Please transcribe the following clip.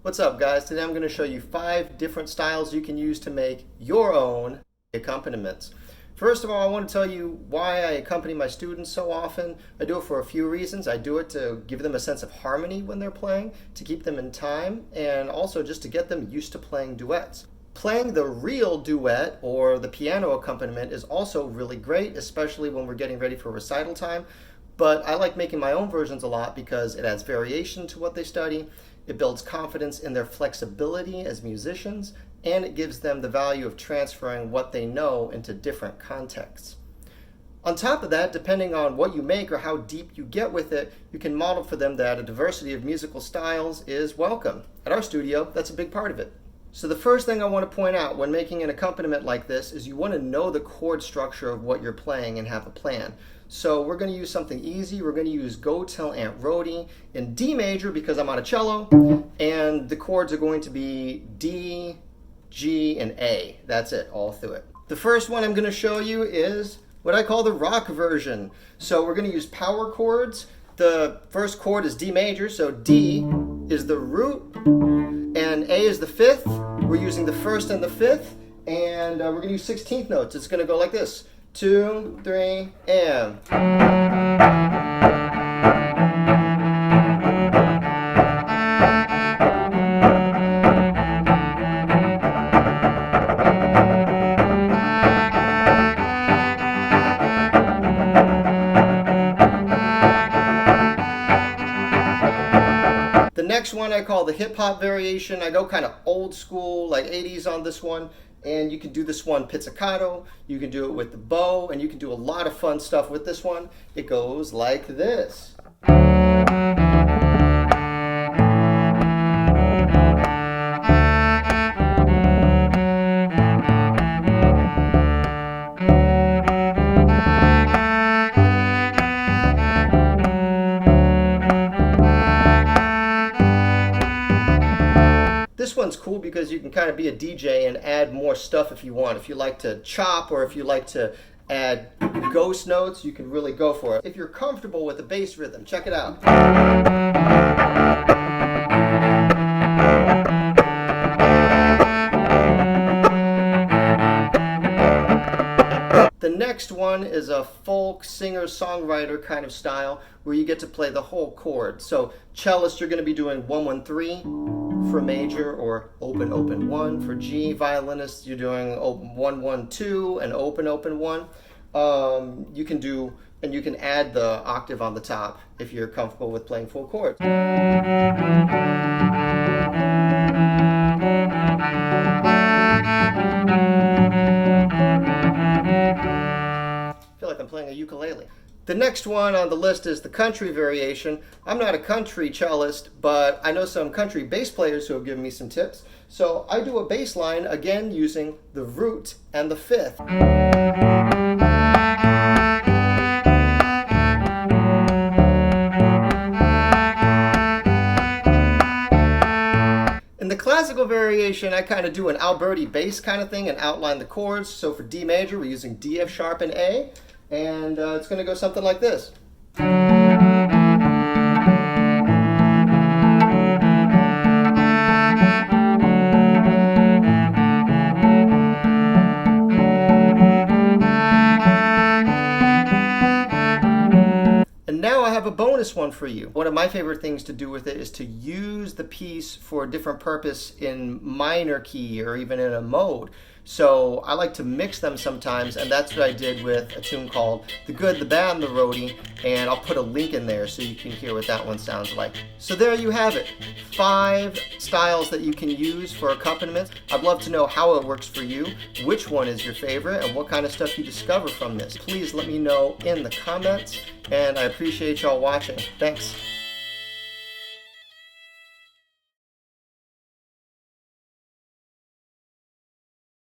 What's up, guys? Today I'm going to show you 5 different styles you can use to make your own accompaniments. First of all, I want to tell you why I accompany my students so often. I do it for a few reasons. I do it to give them a sense of harmony when they're playing, to keep them in time, and also just to get them used to playing duets. Playing the real duet or the piano accompaniment is also really great, especially when we're getting ready for recital time. But I like making my own versions a lot because it adds variation to what they study, it builds confidence in their flexibility as musicians, and it gives them the value of transferring what they know into different contexts. On top of that, depending on what you make or how deep you get with it, you can model for them that a diversity of musical styles is welcome. At our studio, that's a big part of it. So the first thing I want to point out when making an accompaniment like this is you want to know the chord structure of what you're playing and have a plan. So we're going to use something easy. We're going to use Go Tell Aunt Rhody in D major because I'm on a cello, and the chords are going to be D, G, and A. That's it, all through it. The first one I'm going to show you is what I call the rock version. So we're going to use power chords. The first chord is D major, so D is the root, and A is the 5th. We're using the 1st and the 5th, and we're going to use 16th notes. It's going to go like this. 2, 3, and. The next one I call the hip hop variation. I go kind of old school, like 80s on this one. And you can do this one pizzicato, you can do it with the bow, and you can do a lot of fun stuff with this one. It goes like this. This one's cool because you can kind of be a DJ and add more stuff if you want. If you like to chop or if you like to add ghost notes, you can really go for it. If you're comfortable with the bass rhythm, check it out. The next one is a folk singer-songwriter kind of style where you get to play the whole chord. So cellist, you're going to be doing 1-1-3 for major, or open open 1 for G. Violinist, you're doing 1-1-2 and open open 1. You can do, and you can add the octave on the top if you're comfortable with playing full chords. I feel like I'm playing a ukulele. The next one on the list is the country variation. I'm not a country cellist, but I know some country bass players who have given me some tips. So I do a bass line, again using the root and the 5th. In the classical variation, I kind of do an Alberti bass kind of thing and outline the chords. So for D major, we're using D, F sharp, and A. And it's going to go something like this. And now I have a bonus one for you. One of my favorite things to do with it is to use the piece for a different purpose in minor key or even in a mode. So I like to mix them sometimes, and that's what I did with a tune called The Good, the Bad, and the Rhody, and I'll put a link in there so you can hear what that one sounds like. So there you have it, 5 styles that you can use for accompaniment. I'd love to know how it works for you, which one is your favorite, and what kind of stuff you discover from this. Please let me know in the comments, and I appreciate y'all watching. Thanks.